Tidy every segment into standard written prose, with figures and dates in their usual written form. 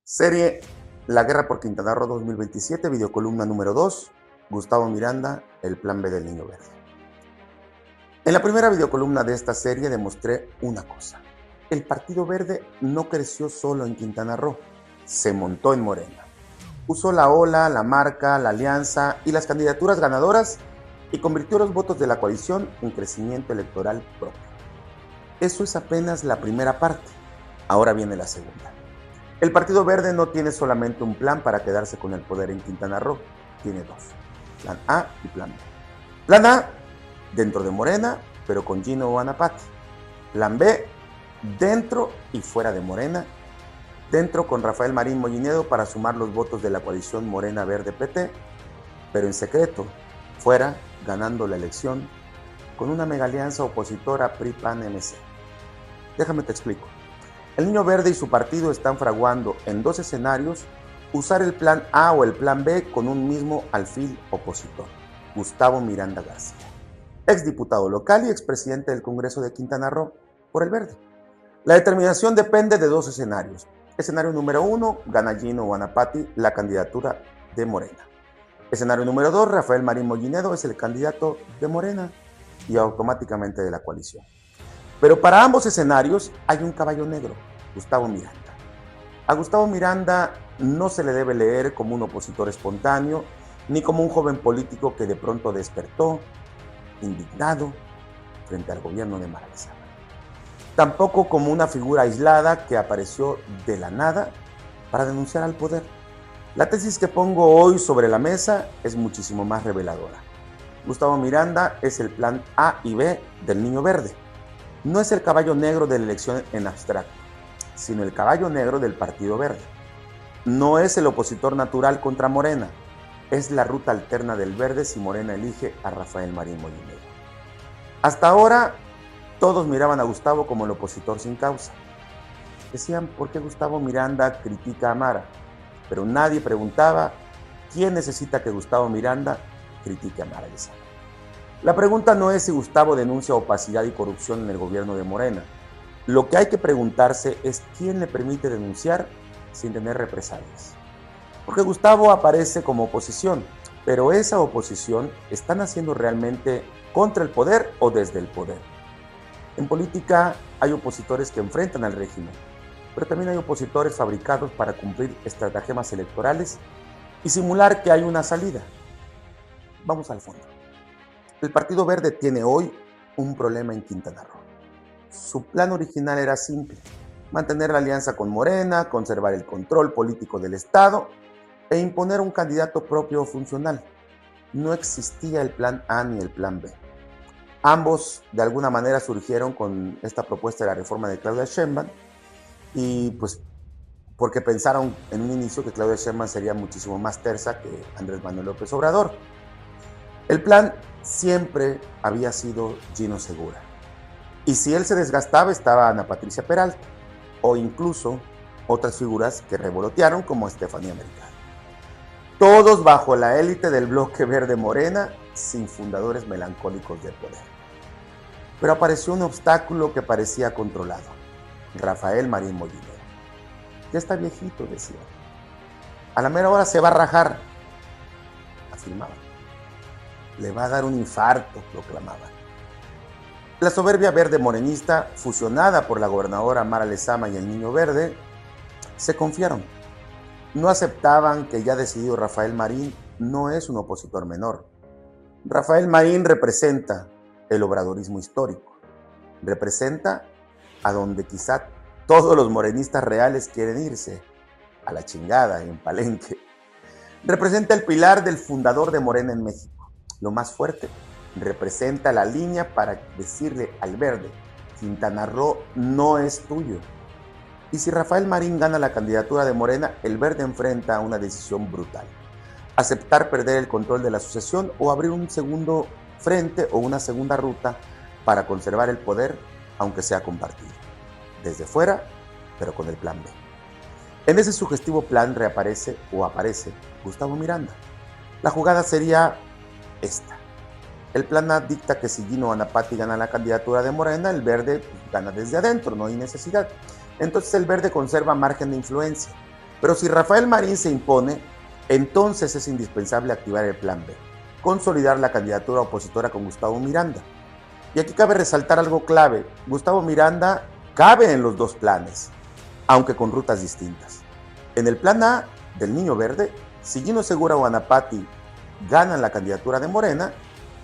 Serie La Guerra por Quintana Roo 2027, videocolumna número 2, Gustavo Miranda, el plan B del Niño Verde. En la primera videocolumna de esta serie demostré una cosa. El Partido Verde no creció solo en Quintana Roo, se montó en Morena. Usó la ola, la marca, la alianza y las candidaturas ganadoras y convirtió los votos de la coalición en crecimiento electoral propio. Eso es apenas la primera parte. Ahora viene la segunda. El Partido Verde no tiene solamente un plan para quedarse con el poder en Quintana Roo, tiene dos, plan A y plan B. Plan A, dentro de Morena, pero con Gino Guanapati. Plan B, dentro y fuera de Morena, dentro con Rafael Marín Mollinedo para sumar los votos de la coalición Morena Verde PT, pero en secreto, fuera, ganando la elección, con una mega alianza opositora PRI-PAN-MC. Déjame te explico. El Niño Verde y su partido están fraguando en dos escenarios usar el plan A o el plan B con un mismo alfil opositor, Gustavo Miranda García, exdiputado local y expresidente del Congreso de Quintana Roo por el Verde. La determinación depende de dos escenarios. Escenario número 1, gana Gino Guanapati la candidatura de Morena. Escenario número 2, Rafael Marín Mollinedo es el candidato de Morena y automáticamente de la coalición. Pero para ambos escenarios hay un caballo negro, Gustavo Miranda. A Gustavo Miranda no se le debe leer como un opositor espontáneo, ni como un joven político que de pronto despertó, indignado, frente al gobierno de Mara Lezama. Tampoco como una figura aislada que apareció de la nada para denunciar al poder. La tesis que pongo hoy sobre la mesa es muchísimo más reveladora. Gustavo Miranda es el plan A y B del Niño Verde. No es el caballo negro de la elección en abstracto, sino el caballo negro del Partido Verde. No es el opositor natural contra Morena, es la ruta alterna del Verde si Morena elige a Rafael Marín Mollinedo. Hasta ahora, todos miraban a Gustavo como el opositor sin causa. Decían, ¿por qué Gustavo Miranda critica a Mara? Pero nadie preguntaba, ¿quién necesita que Gustavo Miranda critique a Mara Lezama? La pregunta no es si Gustavo denuncia opacidad y corrupción en el gobierno de Morena. Lo que hay que preguntarse es quién le permite denunciar sin tener represalias. Porque Gustavo aparece como oposición, pero esa oposición ¿están haciendo realmente contra el poder o desde el poder? En política hay opositores que enfrentan al régimen, pero también hay opositores fabricados para cumplir estratagemas electorales y simular que hay una salida. Vamos al fondo. El Partido Verde tiene hoy un problema en Quintana Roo. Su plan original era simple: mantener la alianza con Morena, conservar el control político del Estado e imponer un candidato propio funcional. No existía el plan A ni el plan B. Ambos de alguna manera surgieron con esta propuesta de la reforma de Claudia Sheinbaum y pues porque pensaron en un inicio que Claudia Sheinbaum sería muchísimo más tersa que Andrés Manuel López Obrador. El plan siempre había sido Gino Segura. Y si él se desgastaba, estaba Ana Patricia Peralta, o incluso otras figuras que revolotearon como Estefanía Mercado. Todos bajo la élite del bloque verde Morena, sin fundadores melancólicos del poder. Pero apareció un obstáculo que parecía controlado: Rafael Marín Mollinedo. Ya está viejito, decía. A la mera hora se va a rajar, afirmaban. Le va a dar un infarto, proclamaban. La soberbia verde morenista, fusionada por la gobernadora Mara Lezama y el Niño Verde, se confiaron. No aceptaban que ya decidido Rafael Marín no es un opositor menor. Rafael Marín representa el obradorismo histórico. Representa a donde quizá todos los morenistas reales quieren irse, a la chingada en Palenque. Representa el pilar del fundador de Morena en México. Lo más fuerte, representa la línea para decirle al Verde: Quintana Roo no es tuyo. Y si Rafael Marín gana la candidatura de Morena, el Verde enfrenta una decisión brutal: aceptar perder el control de la sucesión o abrir un segundo frente o una segunda ruta para conservar el poder, aunque sea compartido. Desde fuera, pero con el plan B. En ese sugestivo plan reaparece o aparece Gustavo Miranda. La jugada sería esta. El plan A dicta que si Gino Guanapati gana la candidatura de Morena, el Verde gana desde adentro, no hay necesidad. Entonces el Verde conserva margen de influencia. Pero si Rafael Marín se impone, entonces es indispensable activar el plan B, consolidar la candidatura opositora con Gustavo Miranda. Y aquí cabe resaltar algo clave: Gustavo Miranda cabe en los dos planes, aunque con rutas distintas. En el plan A del Niño Verde, si Gino Segura o Anapati ganan la candidatura de Morena,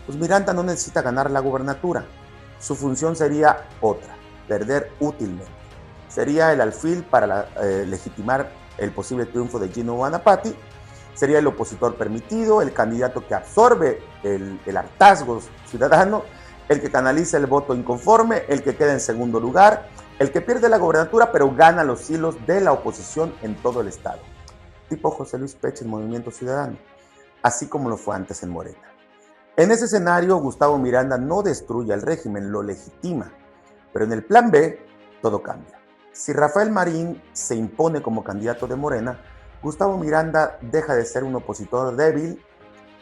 pues Miranda no necesita ganar la gubernatura. Su función sería otra: perder útilmente. Sería el alfil para legitimar el posible triunfo de Gino o Anapati. Sería el opositor permitido, el candidato que absorbe el hartazgo ciudadano, el que canaliza el voto inconforme, el que queda en segundo lugar, el que pierde la gobernatura pero gana los hilos de la oposición en todo el estado. Tipo José Luis Pech en Movimiento Ciudadano, así como lo fue antes en Morena. En ese escenario, Gustavo Miranda no destruye al régimen, lo legitima. Pero en el plan B, todo cambia. Si Rafael Marín se impone como candidato de Morena, Gustavo Miranda deja de ser un opositor débil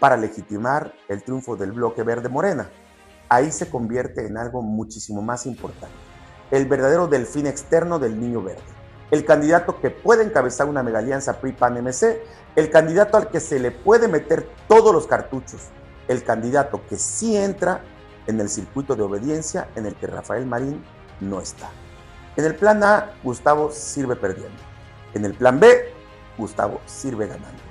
para legitimar el triunfo del bloque verde Morena. Ahí se convierte en algo muchísimo más importante: el verdadero delfín externo del Niño Verde, el candidato que puede encabezar una mega alianza PRI-PAN-MC, el candidato al que se le puede meter todos los cartuchos, el candidato que sí entra en el circuito de obediencia en el que Rafael Marín no está. En el plan A, Gustavo sirve perdiendo. En el plan B, Gustavo sirve ganando.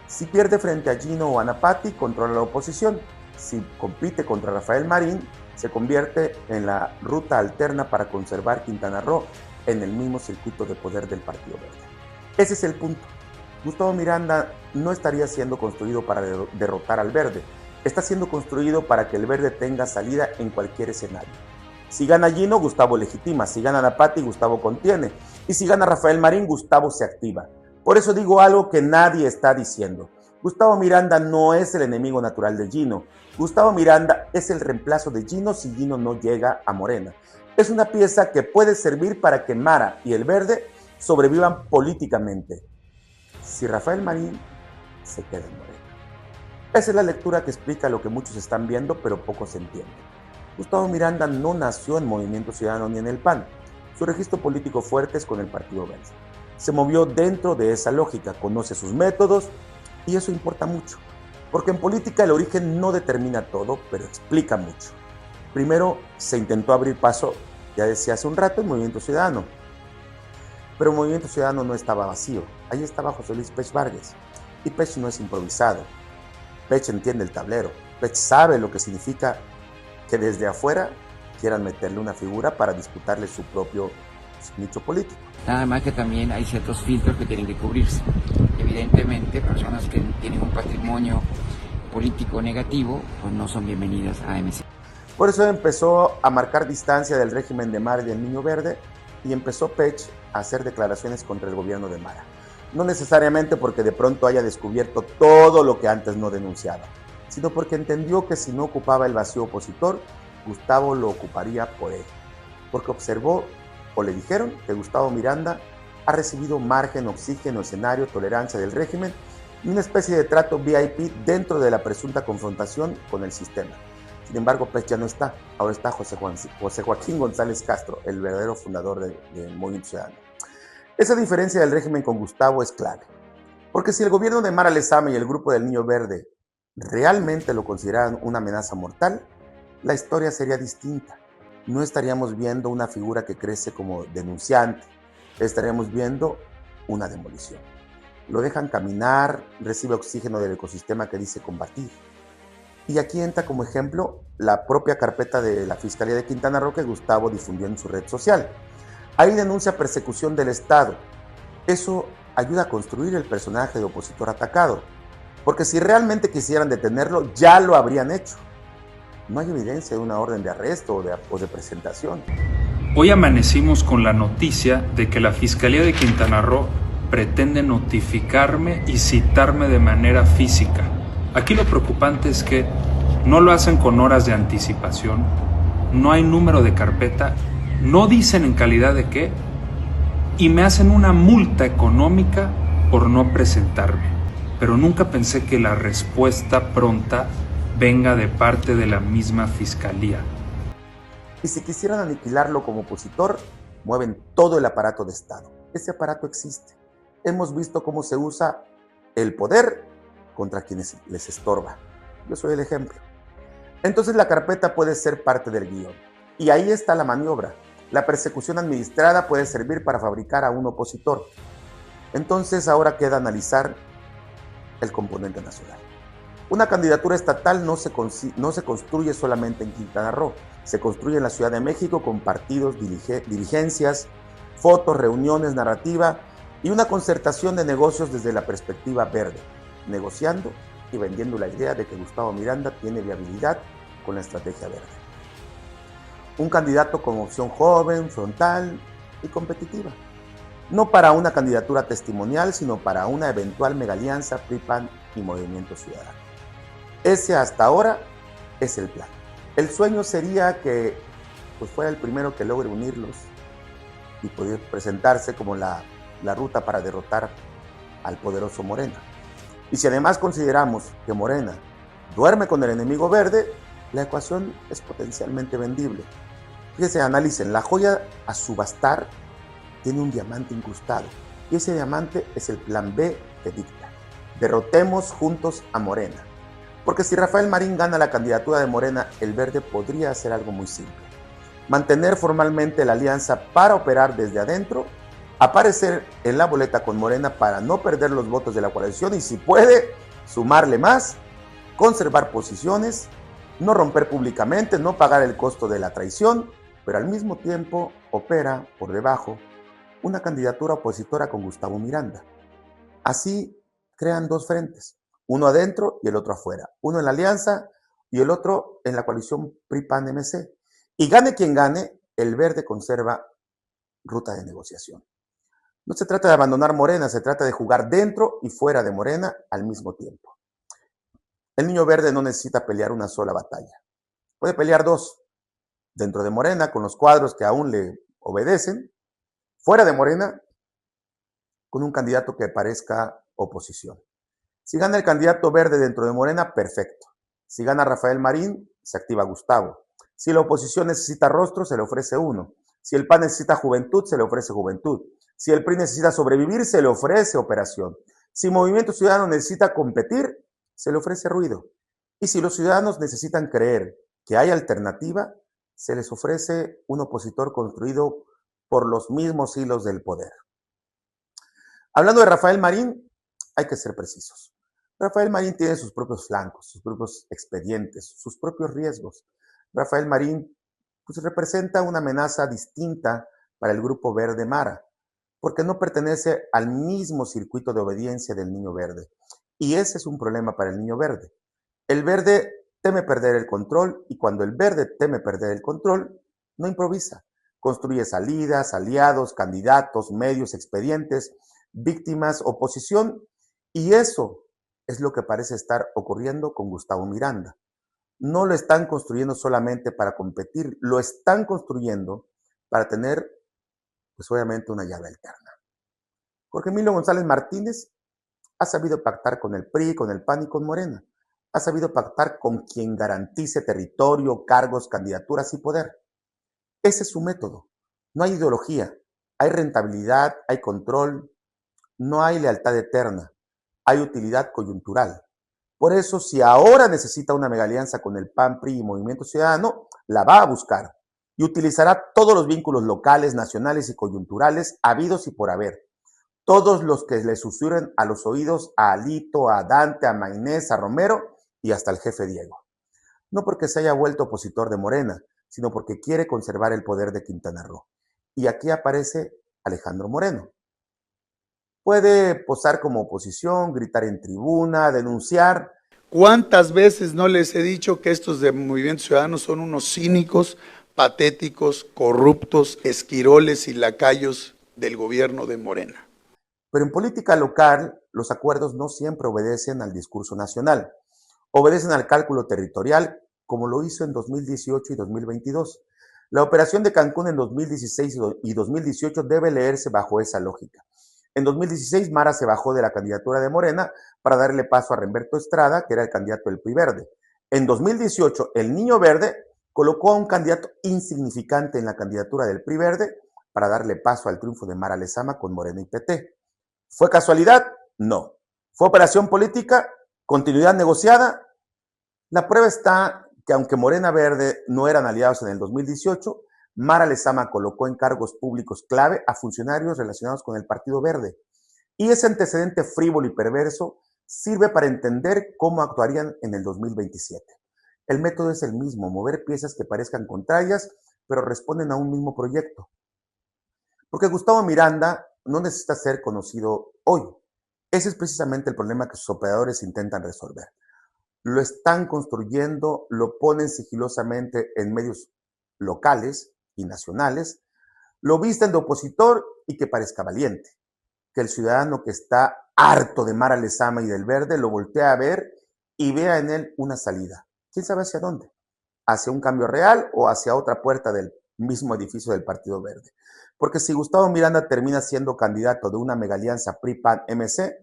Si pierde frente a Gino o Anapati, controla la oposición. Si compite contra Rafael Marín, se convierte en la ruta alterna para conservar Quintana Roo en el mismo circuito de poder del Partido Verde. Ese es el punto. Gustavo Miranda no estaría siendo construido para derrotar al Verde. Está siendo construido para que el Verde tenga salida en cualquier escenario. Si gana Gino, Gustavo legitima. Si gana Anapati, Gustavo contiene. Y si gana Rafael Marín, Gustavo se activa. Por eso digo algo que nadie está diciendo. Gustavo Miranda no es el enemigo natural de Gino. Gustavo Miranda es el reemplazo de Gino si Gino no llega a Morena. Es una pieza que puede servir para que Mara y el Verde sobrevivan políticamente. Si Rafael Marín se queda en Morena. Esa es la lectura que explica lo que muchos están viendo, pero poco se entiende. Gustavo Miranda no nació en Movimiento Ciudadano ni en el PAN. Su registro político fuerte es con el Partido Verde. Se movió dentro de esa lógica, conoce sus métodos y eso importa mucho. Porque en política el origen no determina todo, pero explica mucho. Primero se intentó abrir paso, ya decía hace un rato, en Movimiento Ciudadano. Pero Movimiento Ciudadano no estaba vacío. Ahí estaba José Luis Pech Vargas. Y Pech no es improvisado. Pech entiende el tablero. Pech sabe lo que significa que desde afuera quieran meterle una figura para disputarle su propio nicho político. Nada más que también hay ciertos filtros que tienen que cubrirse. Evidentemente, personas que tienen un patrimonio político negativo, pues no son bienvenidas a MC. Por eso empezó a marcar distancia del régimen de Mara y del Niño Verde y empezó Pech a hacer declaraciones contra el gobierno de Mara. No necesariamente porque de pronto haya descubierto todo lo que antes no denunciaba, sino porque entendió que si no ocupaba el vacío opositor, Gustavo lo ocuparía por él. Porque observó, o le dijeron, que Gustavo Miranda ha recibido margen, oxígeno, escenario, tolerancia del régimen y una especie de trato VIP dentro de la presunta confrontación con el sistema. Sin embargo, Pech ya no está. Ahora está José Joaquín González Castro, el verdadero fundador del Movimiento Ciudadano. Esa diferencia del régimen con Gustavo es clave. Porque si el gobierno de Mara Lezama y el grupo del Niño Verde realmente lo consideraran una amenaza mortal, la historia sería distinta. No estaríamos viendo una figura que crece como denunciante, estaríamos viendo una demolición. Lo dejan caminar, recibe oxígeno del ecosistema que dice combatir. Y aquí entra como ejemplo la propia carpeta de la Fiscalía de Quintana Roo que Gustavo difundió en su red social. Ahí denuncia persecución del Estado. Eso ayuda a construir el personaje de opositor atacado, porque si realmente quisieran detenerlo, ya lo habrían hecho. No hay evidencia de una orden de arresto o de presentación. Hoy amanecimos con la noticia de que la Fiscalía de Quintana Roo pretende notificarme y citarme de manera física. Aquí lo preocupante es que no lo hacen con horas de anticipación, no hay número de carpeta, no dicen en calidad de qué, y me hacen una multa económica por no presentarme. Pero nunca pensé que la respuesta pronta venga de parte de la misma Fiscalía. Y si quisieran aniquilarlo como opositor, mueven todo el aparato de Estado. Ese aparato existe. hemos visto cómo se usa el poder contra quienes les estorba. Yo soy el ejemplo. Entonces la carpeta puede ser parte del guión. Y ahí está la maniobra. La persecución administrada puede servir para fabricar a un opositor. Entonces ahora queda analizar el componente nacional. Una candidatura estatal no se construye solamente en Quintana Roo, se construye en la Ciudad de México con partidos, diligencias, fotos, reuniones, narrativa y una concertación de negocios desde la perspectiva verde, negociando y vendiendo la idea de que Gustavo Miranda tiene viabilidad con la estrategia verde. Un candidato con opción joven, frontal y competitiva. No para una candidatura testimonial, sino para una eventual megalianza PRI-PAN y Movimiento Ciudadano. Ese hasta ahora es el plan. El sueño sería que fuera el primero que logre unirlos y poder presentarse como la ruta para derrotar al poderoso Morena. Y si además consideramos que Morena duerme con el enemigo verde, la ecuación es potencialmente vendible. Fíjense, analicen, la joya a subastar tiene un diamante incrustado y ese diamante es el plan B que dicta. Derrotemos juntos a Morena. Porque si Rafael Marín gana la candidatura de Morena, el verde podría hacer algo muy simple. Mantener formalmente la alianza para operar desde adentro, aparecer en la boleta con Morena para no perder los votos de la coalición y si puede, sumarle más, conservar posiciones, no romper públicamente, no pagar el costo de la traición, pero al mismo tiempo opera por debajo una candidatura opositora con Gustavo Miranda. Así crean dos frentes, uno adentro y el otro afuera, uno en la alianza y el otro en la coalición PRI-PAN-MC. Y gane quien gane, el verde conserva ruta de negociación. No se trata de abandonar Morena, se trata de jugar dentro y fuera de Morena al mismo tiempo. El niño verde no necesita pelear una sola batalla. Puede pelear dos. Dentro de Morena, con los cuadros que aún le obedecen. Fuera de Morena, con un candidato que parezca oposición. Si gana el candidato verde dentro de Morena, perfecto. Si gana Rafael Marín, se activa Gustavo. Si la oposición necesita rostro, se le ofrece uno. Si el PAN necesita juventud, se le ofrece juventud. Si el PRI necesita sobrevivir, se le ofrece operación. Si Movimiento Ciudadano necesita competir, se le ofrece ruido. Y si los ciudadanos necesitan creer que hay alternativa, se les ofrece un opositor construido por los mismos hilos del poder. Hablando de Rafael Marín, hay que ser precisos. Rafael Marín tiene sus propios flancos, sus propios expedientes, sus propios riesgos. Rafael Marín representa una amenaza distinta para el Grupo Verde Mara, porque no pertenece al mismo circuito de obediencia del Niño Verde. Y ese es un problema para el Niño Verde. El verde teme perder el control y cuando el verde teme perder el control, no improvisa. Construye salidas, aliados, candidatos, medios, expedientes, víctimas, oposición y eso es lo que parece estar ocurriendo con Gustavo Miranda. No lo están construyendo solamente para competir, lo están construyendo para tener, obviamente, una llave alterna. Jorge Emilio González Martínez ha sabido pactar con el PRI, con el PAN y con Morena. Ha sabido pactar con quien garantice territorio, cargos, candidaturas y poder. Ese es su método. No hay ideología, hay rentabilidad, hay control, no hay lealtad eterna, hay utilidad coyuntural. Por eso, si ahora necesita una megalianza con el PAN, PRI y Movimiento Ciudadano, la va a buscar y utilizará todos los vínculos locales, nacionales y coyunturales habidos y por haber. Todos los que le susurren a los oídos a Alito, a Dante, a Maynés, a Romero y hasta el jefe Diego. No porque se haya vuelto opositor de Morena, sino porque quiere conservar el poder de Quintana Roo. Y aquí aparece Alejandro Moreno. Puede posar como oposición, gritar en tribuna, denunciar. ¿Cuántas veces no les he dicho que estos de Movimiento Ciudadano son unos cínicos, patéticos, corruptos, esquiroles y lacayos del gobierno de Morena? Pero en política local, los acuerdos no siempre obedecen al discurso nacional. Obedecen al cálculo territorial, como lo hizo en 2018 y 2022. La operación de Cancún en 2016 y 2018 debe leerse bajo esa lógica. En 2016, Mara se bajó de la candidatura de Morena para darle paso a Remberto Estrada, que era el candidato del PRI Verde. En 2018, el Niño Verde colocó a un candidato insignificante en la candidatura del PRI Verde para darle paso al triunfo de Mara Lezama con Morena y PT. ¿Fue casualidad? No. ¿Fue operación política? ¿Continuidad negociada? La prueba está que aunque Morena Verde no eran aliados en el 2018, Mara Lezama colocó en cargos públicos clave a funcionarios relacionados con el Partido Verde. Y ese antecedente frívolo y perverso sirve para entender cómo actuarían en el 2027. El método es el mismo, mover piezas que parezcan contrarias, pero responden a un mismo proyecto. Porque Gustavo Miranda no necesita ser conocido hoy. Ese es precisamente el problema que sus operadores intentan resolver. Lo están construyendo, lo ponen sigilosamente en medios locales y nacionales, lo visten de opositor y que parezca valiente. Que el ciudadano que está harto de Mara Lezama y del Verde lo voltea a ver y vea en él una salida. ¿Quién sabe hacia dónde? ¿Hacia un cambio real o hacia otra puerta del mismo edificio del Partido Verde? Porque si Gustavo Miranda termina siendo candidato de una megalianza PRI-PAN-MC,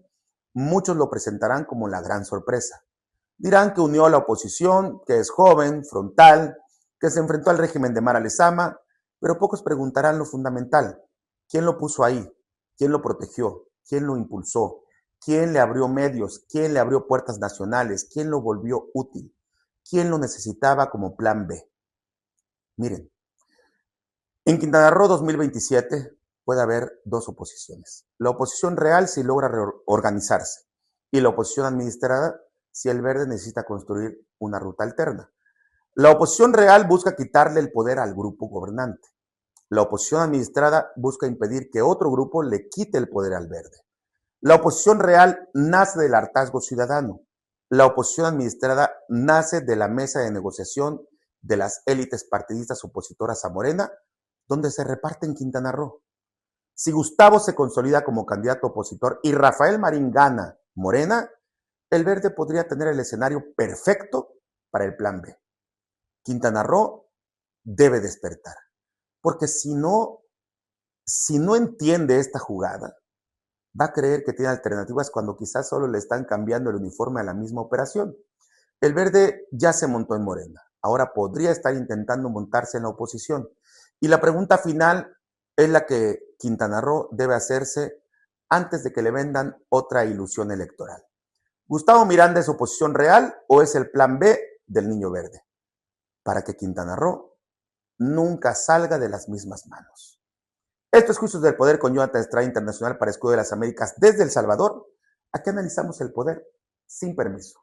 muchos lo presentarán como la gran sorpresa. Dirán que unió a la oposición, que es joven, frontal, que se enfrentó al régimen de Mara Lezama, pero pocos preguntarán lo fundamental. ¿Quién lo puso ahí? ¿Quién lo protegió? ¿Quién lo impulsó? ¿Quién le abrió medios? ¿Quién le abrió puertas nacionales? ¿Quién lo volvió útil? ¿Quién lo necesitaba como plan B? Miren, en Quintana Roo 2027 puede haber dos oposiciones. La oposición real si logra reorganizarse y la oposición administrada si el Verde necesita construir una ruta alterna. La oposición real busca quitarle el poder al grupo gobernante. La oposición administrada busca impedir que otro grupo le quite el poder al Verde. La oposición real nace del hartazgo ciudadano. La oposición administrada nace de la mesa de negociación de las élites partidistas opositoras a Morena, donde se reparte en Quintana Roo. Si Gustavo se consolida como candidato opositor y Rafael Marín gana Morena, el Verde podría tener el escenario perfecto para el plan B. Quintana Roo debe despertar, porque si no entiende esta jugada, va a creer que tiene alternativas cuando quizás solo le están cambiando el uniforme a la misma operación. El Verde ya se montó en Morena, ahora podría estar intentando montarse en la oposición. Y la pregunta final es la que Quintana Roo debe hacerse antes de que le vendan otra ilusión electoral. ¿Gustavo Miranda es oposición real o es el plan B del Niño Verde? Para que Quintana Roo nunca salga de las mismas manos. Esto es Juicios del Poder con Jonathan Estrada Internacional para Escudo de las Américas desde El Salvador. Aquí analizamos el poder sin permiso.